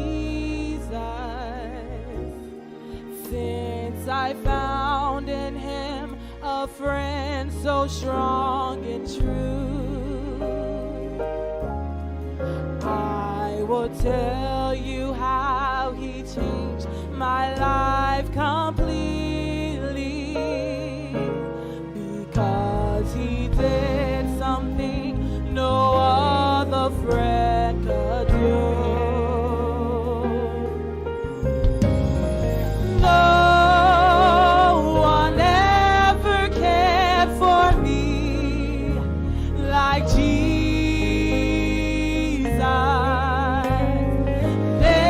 Jesus, since I found in him a friend so strong and true. I will tell you how he changed my life completely, because he did something no other friend could do. No one ever cared for me like Jesus. There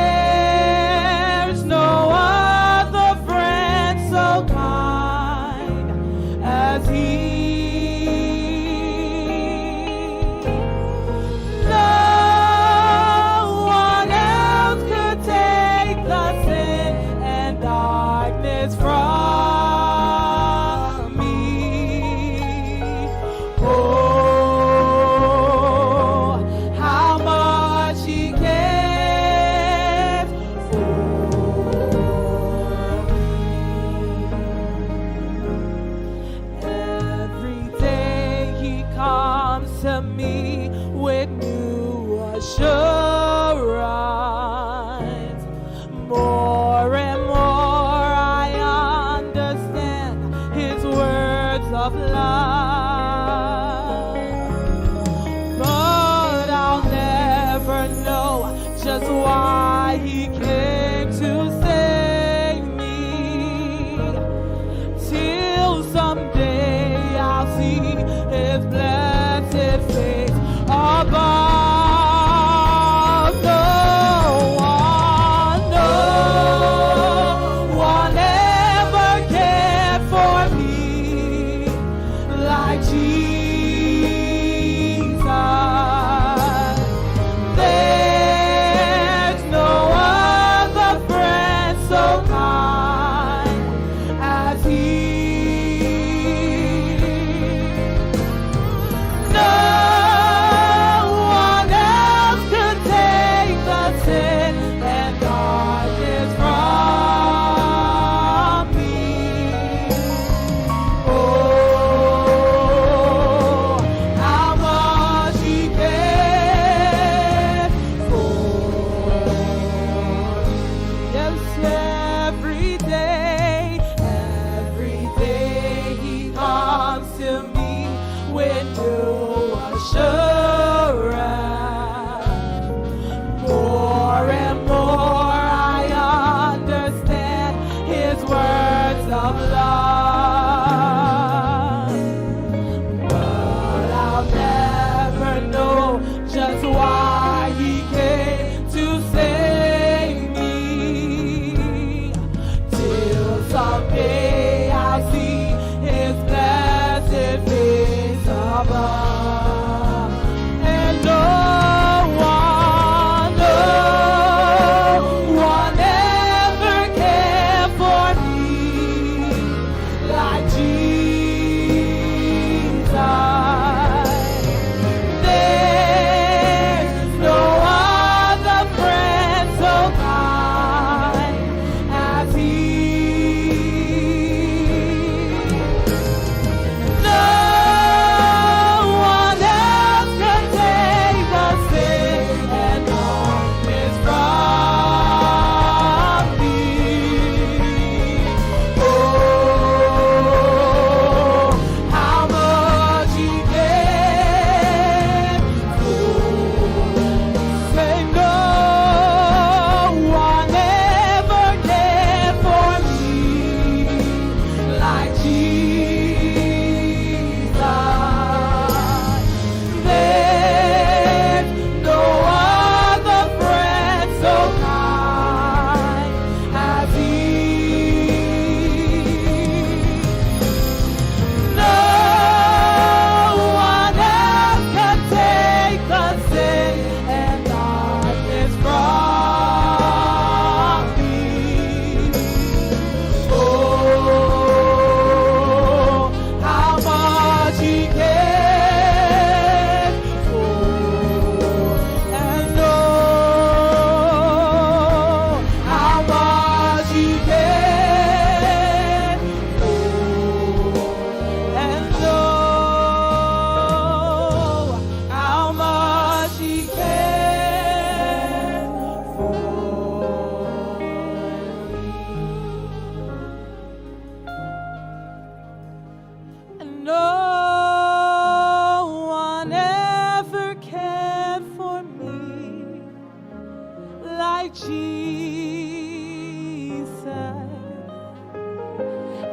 said,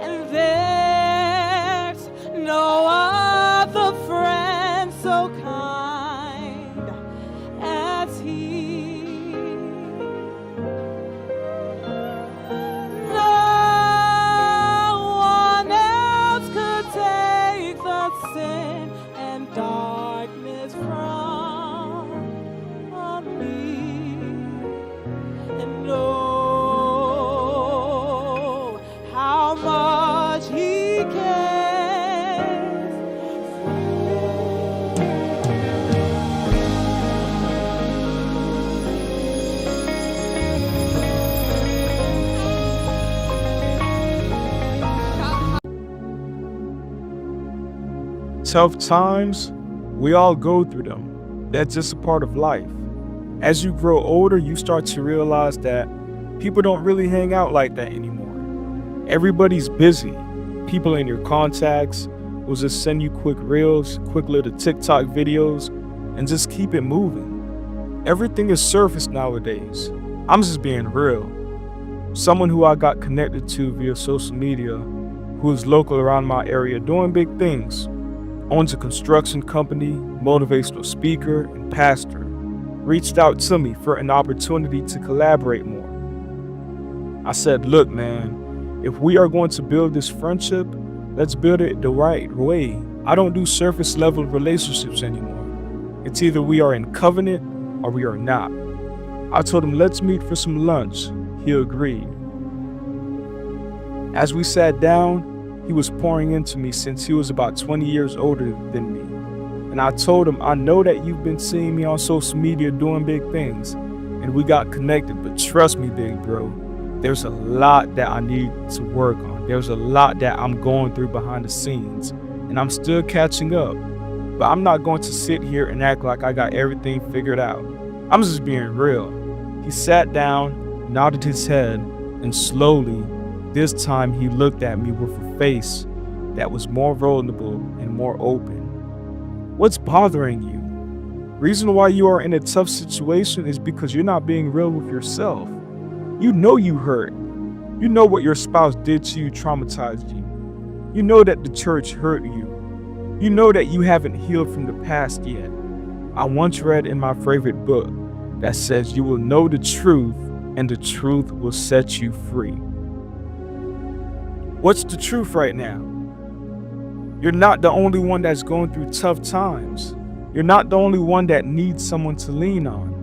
and there's no other friend so kind as he. No one else could take the sin and darkness from me, and know how much he cares for. Tough times, we all go through them. That's just a part of life. As you grow older, you start to realize that people don't really hang out like that anymore. Everybody's busy. People in your contacts will just send you quick reels, quick little TikTok videos, and just keep it moving. Everything is surface nowadays. I'm just being real. Someone who I got connected to via social media, who is local around my area doing big things, owns a construction company, motivational speaker, and pastor, reached out to me for an opportunity to collaborate more. I said, look, man, if we are going to build this friendship, let's build it the right way. I don't do surface level relationships anymore. It's either we are in covenant or we are not. I told him, let's meet for some lunch. He agreed. As we sat down, he was pouring into me since he was about 20 years older than me. And I told him, I know that you've been seeing me on social media doing big things, and we got connected, but trust me, big bro, there's a lot that I need to work on. There's a lot that I'm going through behind the scenes, and I'm still catching up. But I'm not going to sit here and act like I got everything figured out. I'm just being real. He sat down, nodded his head, and slowly, this time he looked at me with a face that was more vulnerable and more open. What's bothering you? Reason why you are in a tough situation is because you're not being real with yourself. You know you hurt. You know what your spouse did to you traumatized you. You know that the church hurt you. You know that you haven't healed from the past yet. I once read in my favorite book that says you will know the truth and the truth will set you free. What's the truth right now? You're not the only one that's going through tough times. You're not the only one that needs someone to lean on.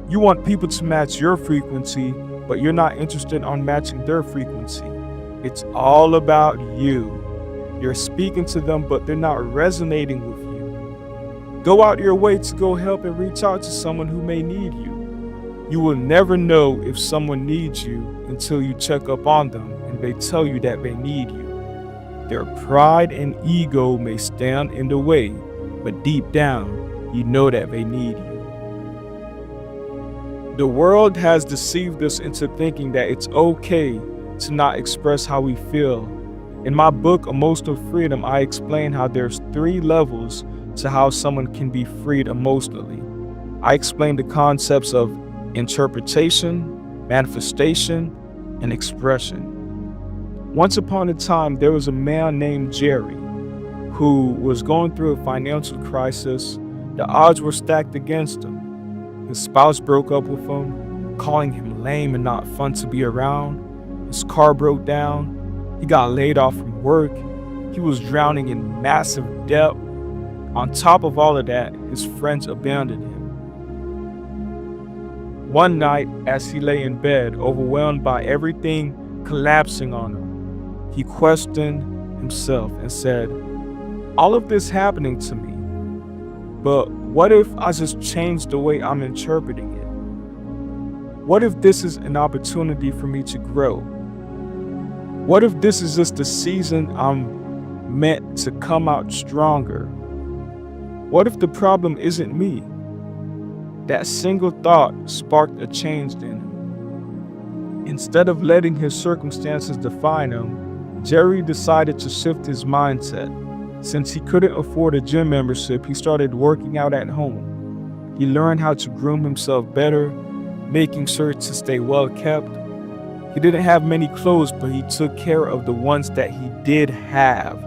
You want people to match your frequency, but you're not interested on matching their frequency. It's all about you. You're speaking to them, but they're not resonating with you. Go out your way to go help and reach out to someone who may need you. You will never know if someone needs you until you check up on them and they tell you that they need you. Their pride and ego may stand in the way, but deep down, you know that they need you. The world has deceived us into thinking that it's okay to not express how we feel. In my book, Emotional Freedom, I explain how there's 3 levels to how someone can be freed emotionally. I explain the concepts of interpretation, manifestation, and expression. Once upon a time, there was a man named Jerry who was going through a financial crisis. The odds were stacked against him. His spouse broke up with him, calling him lame and not fun to be around. His car broke down. He got laid off from work. He was drowning in massive debt. On top of all of that, his friends abandoned him. One night, as he lay in bed, overwhelmed by everything collapsing on him, he questioned himself and said, all of this happening to me, but what if I just change the way I'm interpreting it? What if this is an opportunity for me to grow? What if this is just the season I'm meant to come out stronger? What if the problem isn't me? That single thought sparked a change in him. Instead of letting his circumstances define him, Jerry decided to shift his mindset. Since he couldn't afford a gym membership, he started working out at home. He learned how to groom himself better, making sure to stay well kept. He didn't have many clothes, but he took care of the ones that he did have,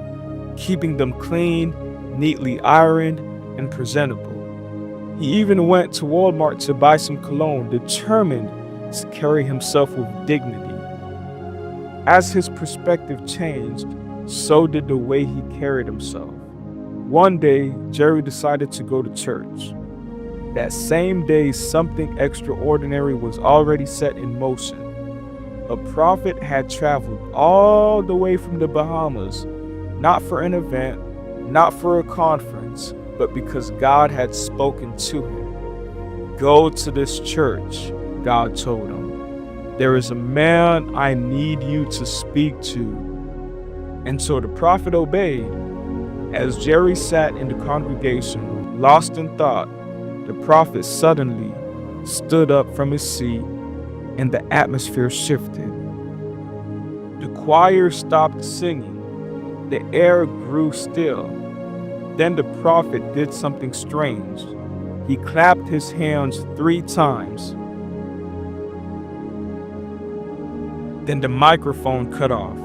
keeping them clean, neatly ironed, and presentable. He even went to Walmart to buy some cologne, determined to carry himself with dignity. As his perspective changed, so did the way he carried himself. One day, Jerry decided to go to church. That same day, something extraordinary was already set in motion. A prophet had traveled all the way from the Bahamas, not for an event, not for a conference, but because God had spoken to him. Go to this church, God told him. There is a man I need you to speak to. And so the prophet obeyed. As Jerry sat in the congregation, lost in thought, the prophet suddenly stood up from his seat and the atmosphere shifted. The choir stopped singing. The air grew still. Then the prophet did something strange. He clapped his hands 3 times. Then the microphone cut off.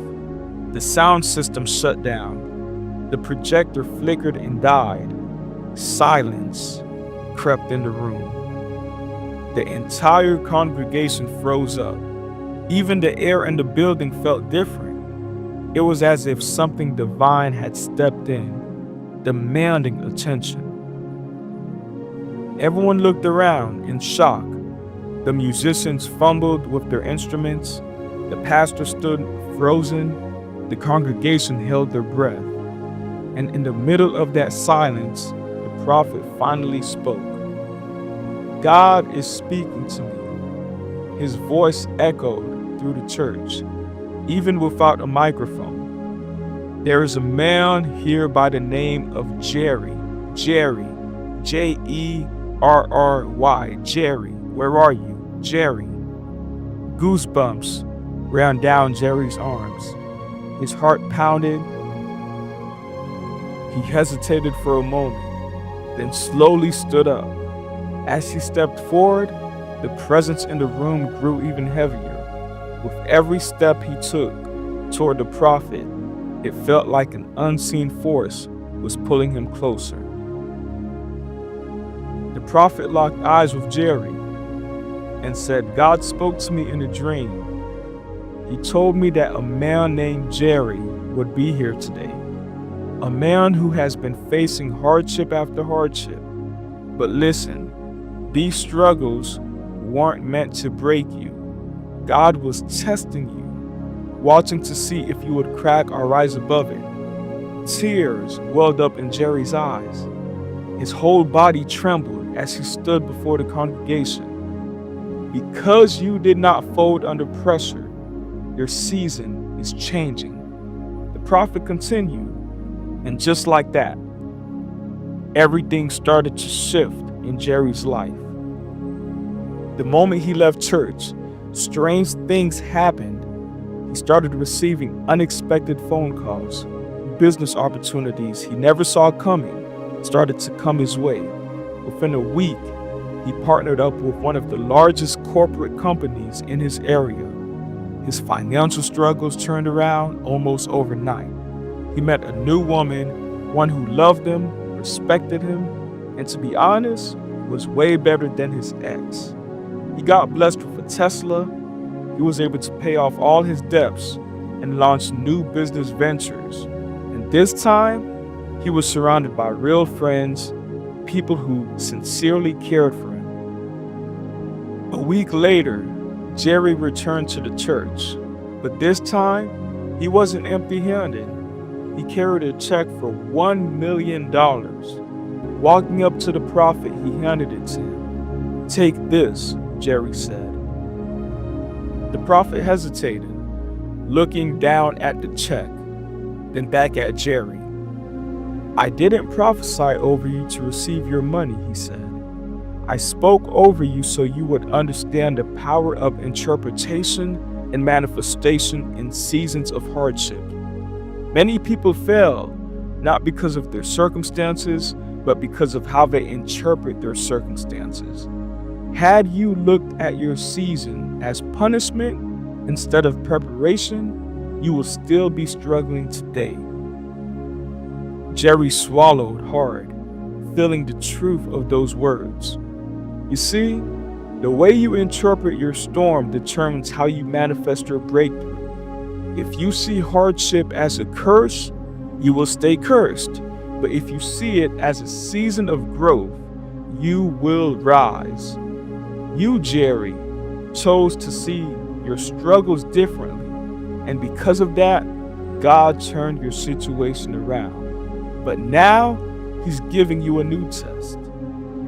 The sound system shut down. The projector flickered and died. Silence crept in the room. The entire congregation froze up. Even the air in the building felt different. It was as if something divine had stepped in, demanding attention. Everyone looked around in shock. The musicians fumbled with their instruments. The pastor stood frozen. The congregation held their breath. And in the middle of that silence, the prophet finally spoke. God is speaking to me. His voice echoed through the church, even without a microphone. There is a man here by the name of Jerry. Jerry. Jerry. Jerry. Where are you? Jerry. Goosebumps ran down Jerry's arms. His heart pounded. He hesitated for a moment, then slowly stood up. As he stepped forward, the presence in the room grew even heavier. With every step he took toward the prophet, it felt like an unseen force was pulling him closer. The prophet locked eyes with Jerry and said, God spoke to me in a dream. He told me that a man named Jerry would be here today. A man who has been facing hardship after hardship. But listen, these struggles weren't meant to break you. God was testing you, watching to see if you would crack or rise above it. Tears welled up in Jerry's eyes. His whole body trembled as he stood before the congregation. Because you did not fold under pressure, your season is changing. The prophet continued, and just like that, everything started to shift in Jerry's life. The moment he left church, strange things happened. He started receiving unexpected phone calls. Business opportunities he never saw coming started to come his way. Within a week, he partnered up with one of the largest corporate companies in his area. His financial struggles turned around almost overnight. He met a new woman, one who loved him, respected him, and to be honest, was way better than his ex. He got blessed with a Tesla. He was able to pay off all his debts and launch new business ventures. And this time, he was surrounded by real friends, people who sincerely cared for him. A week later, Jerry returned to the church, but this time, he wasn't empty-handed. He carried a check for $1 million. Walking up to the prophet, he handed it to him. "Take this," Jerry said. The prophet hesitated, looking down at the check, then back at Jerry. "I didn't prophesy over you to receive your money," he said. "I spoke over you so you would understand the power of interpretation and manifestation in seasons of hardship. Many people fail, not because of their circumstances, but because of how they interpret their circumstances. Had you looked at your season as punishment instead of preparation, you will still be struggling today. Jerry swallowed hard, feeling the truth of those words. You see, the way you interpret your storm determines how you manifest your breakthrough. If you see hardship as a curse, you will stay cursed. But if you see it as a season of growth, you will rise. You, Jerry, chose to see your struggles differently. And because of that, God turned your situation around. But now, He's giving you a new test.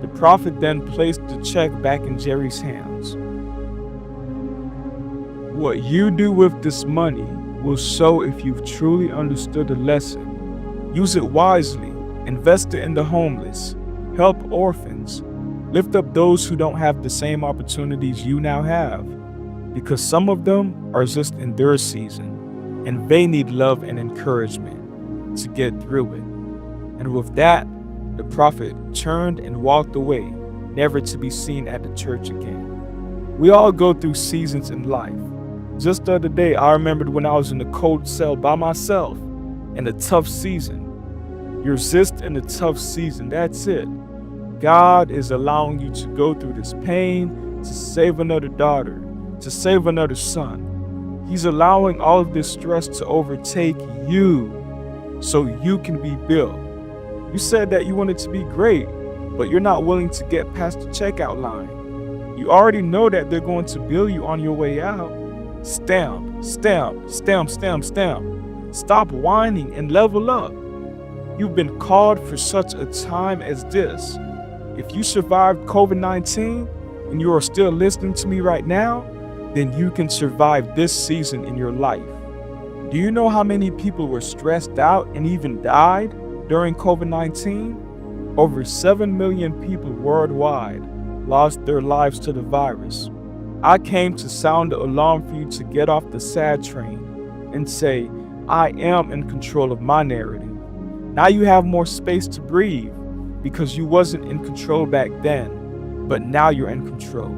The prophet then placed the check back in Jerry's hands. What you do with this money will show if you've truly understood the lesson. Use it wisely, invest it in the homeless, help orphans, lift up those who don't have the same opportunities you now have, because some of them are just in their season, and they need love and encouragement to get through it. And with that, the prophet turned and walked away, never to be seen at the church again. We all go through seasons in life. Just the other day, I remembered when I was in a cold cell by myself in a tough season. You're just in a tough season, that's it. God is allowing you to go through this pain to save another daughter, to save another son. He's allowing all of this stress to overtake you so you can be built. You said that you wanted to be great, but you're not willing to get past the checkout line. You already know that they're going to bill you on your way out. Stamp, stamp, stamp, stamp, stamp. Stop whining and level up. You've been called for such a time as this. If you survived COVID-19 and you are still listening to me right now, then you can survive this season in your life. Do you know how many people were stressed out and even died during COVID-19? Over 7 million people worldwide lost their lives to the virus. I came to sound the alarm for you to get off the sad train and say, I am in control of my narrative. Now you have more space to breathe because you wasn't in control back then, but now you're in control.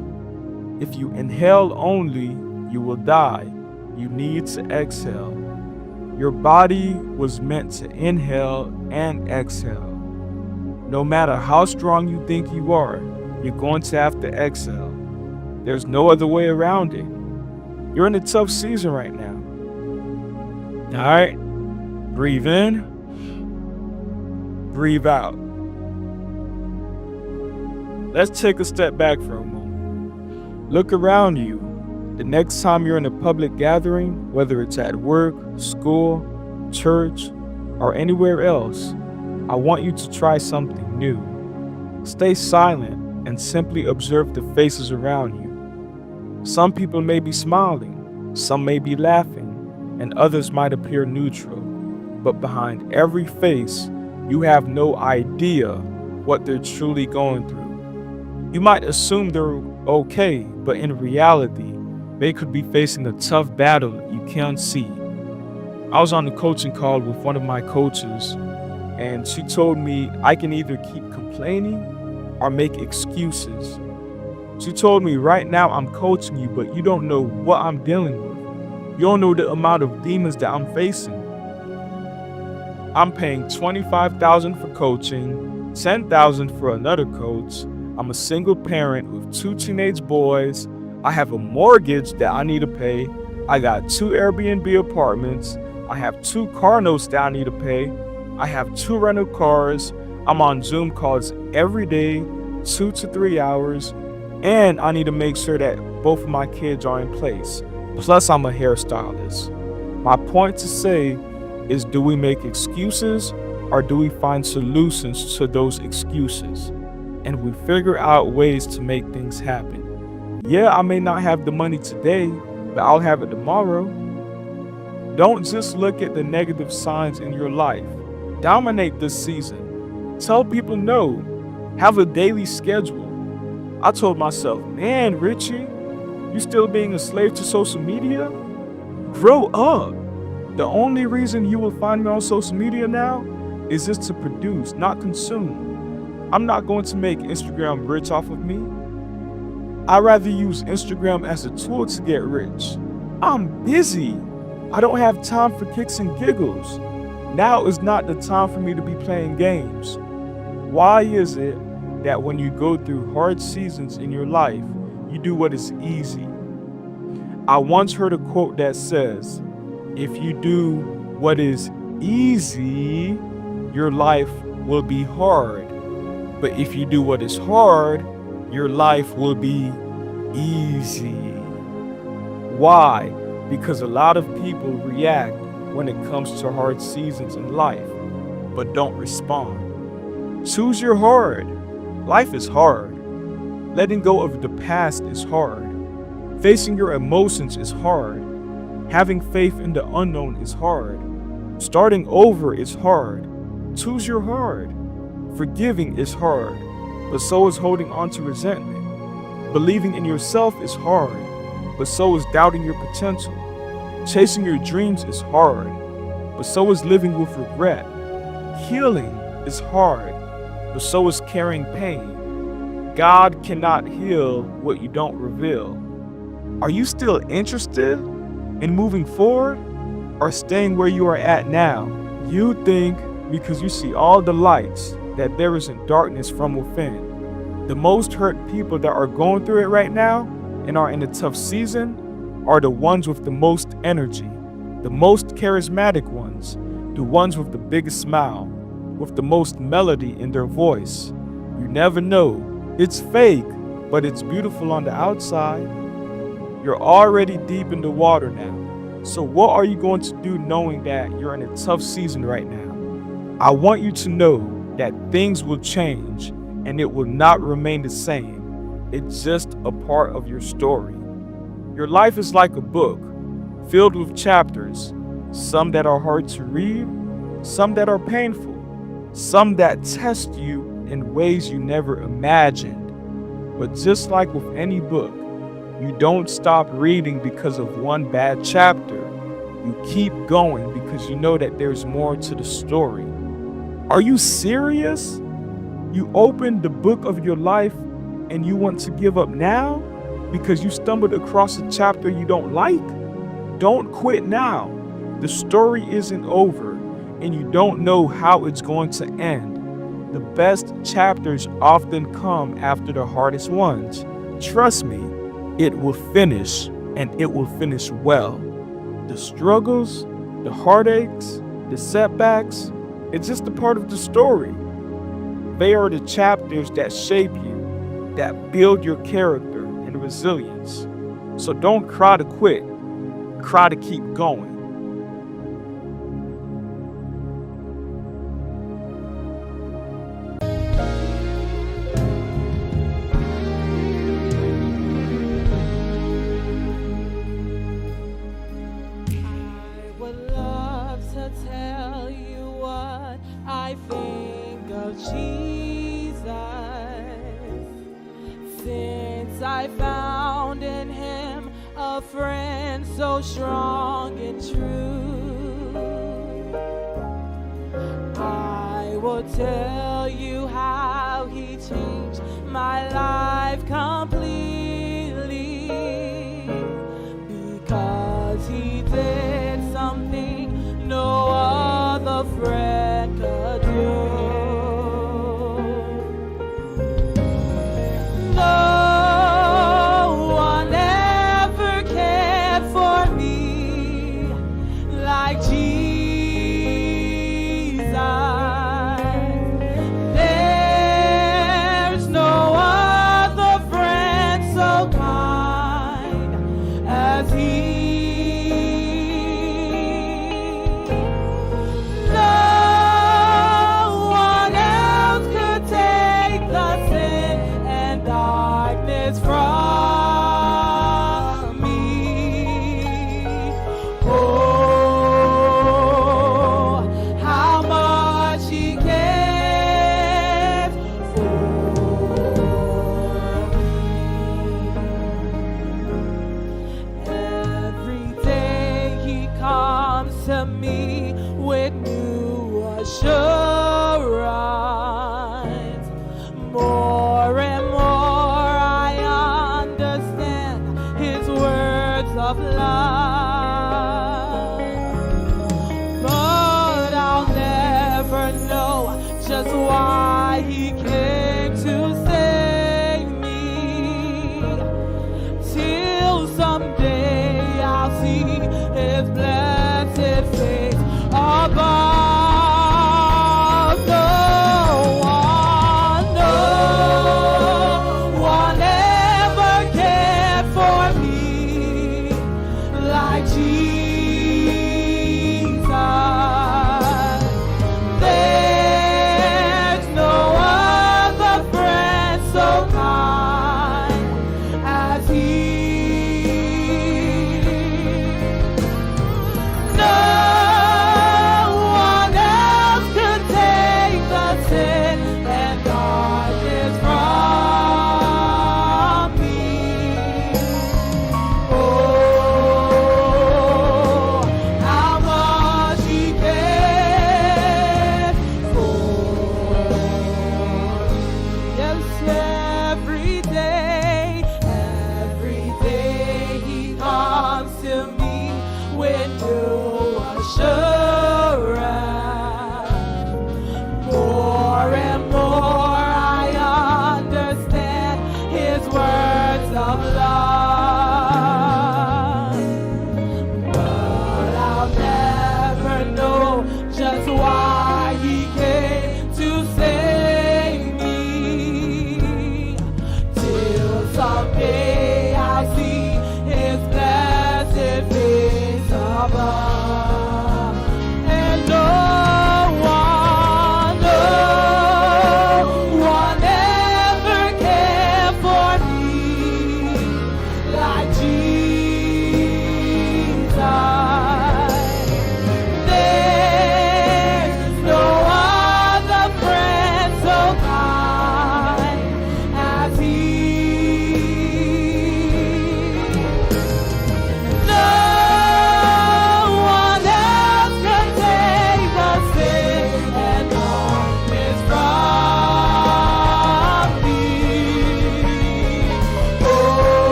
If you inhale only, you will die. You need to exhale. Your body was meant to inhale and exhale. No matter how strong you think you are, you're going to have to exhale. There's no other way around it. You're in a tough season right now. All right, breathe in, breathe out. Let's take a step back for a moment. Look around you. The next time you're in a public gathering, whether it's at work, school, church, or anywhere else, I want you to try something new. Stay silent and simply observe the faces around you. Some people may be smiling, some may be laughing, and others might appear neutral. But behind every face, you have no idea what they're truly going through. You might assume they're okay, but in reality, they could be facing a tough battle you can't see. I was on a coaching call with one of my coaches, and she told me I can either keep complaining or make excuses. She told me, right now I'm coaching you, but you don't know what I'm dealing with. You don't know the amount of demons that I'm facing. I'm paying $25,000 for coaching, $10,000 for another coach. I'm a single parent with 2 teenage boys. I have a mortgage that I need to pay. I got 2 Airbnb apartments. I have 2 car notes that I need to pay. I have 2 rental cars. I'm on Zoom calls every day, 2 to 3 hours. And I need to make sure that both of my kids are in place. Plus, I'm a hairstylist. My point to say is, do we make excuses or do we find solutions to those excuses? And we figure out ways to make things happen. Yeah, I may not have the money today, but I'll have it tomorrow. Don't just look at the negative signs in your life. Dominate this season. Tell people no. Have a daily schedule. I told myself, man, Rechy, you still being a slave to social media? Grow up. The only reason you will find me on social media now is just to produce, not consume. I'm not going to make Instagram rich off of me. I'd rather use Instagram as a tool to get rich. I'm busy. I don't have time for kicks and giggles. Now is not the time for me to be playing games. Why is it that when you go through hard seasons in your life, you do what is easy? I once heard a quote that says, if you do what is easy, your life will be hard. But if you do what is hard, your life will be easy. Why? Because a lot of people react when it comes to hard seasons in life, but don't respond. Choose your hard. Life is hard. Letting go of the past is hard. Facing your emotions is hard. Having faith in the unknown is hard. Starting over is hard. Choose your hard. Forgiving is hard, but so is holding on to resentment. Believing in yourself is hard, but so is doubting your potential. Chasing your dreams is hard, but so is living with regret. Healing is hard, but so is carrying pain. God cannot heal what you don't reveal. Are you still interested in moving forward or staying where you are at now? You think because you see all the lights that there isn't darkness from within. The most hurt people that are going through it right now and are in a tough season are the ones with the most energy, the most charismatic ones, the ones with the biggest smile, with the most melody in their voice. You never know. It's fake, but it's beautiful on the outside. You're already deep in the water now. So what are you going to do knowing that you're in a tough season right now? I want you to know that things will change and it will not remain the same. It's just a part of your story. Your life is like a book filled with chapters, some that are hard to read, some that are painful, some that test you in ways you never imagined. But just like with any book, you don't stop reading because of one bad chapter. You keep going because you know that there's more to the story. Are you serious? You opened the book of your life and you want to give up now because you stumbled across a chapter you don't like? Don't quit now. The story isn't over and you don't know how it's going to end. The best chapters often come after the hardest ones. Trust me, it will finish and it will finish well. The struggles, the heartaches, the setbacks, it's just a part of the story. They are the chapters that shape you, that build your character and resilience. So don't cry to quit, cry to keep going. I would love to tell you what I think of Jesus, since I found in him a friend so strong and true. I will tell you how he changed my life completely, because he did something no other friend could do. No one ever cared for me like Jesus. There's no other friend so kind as he. From me, oh, how much he cares for me. Every day he comes to me with new assurance. More and more I of love. But I'll never know just why he came to save me, till someday I'll see his blessed face above.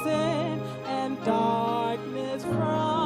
Sin and darkness from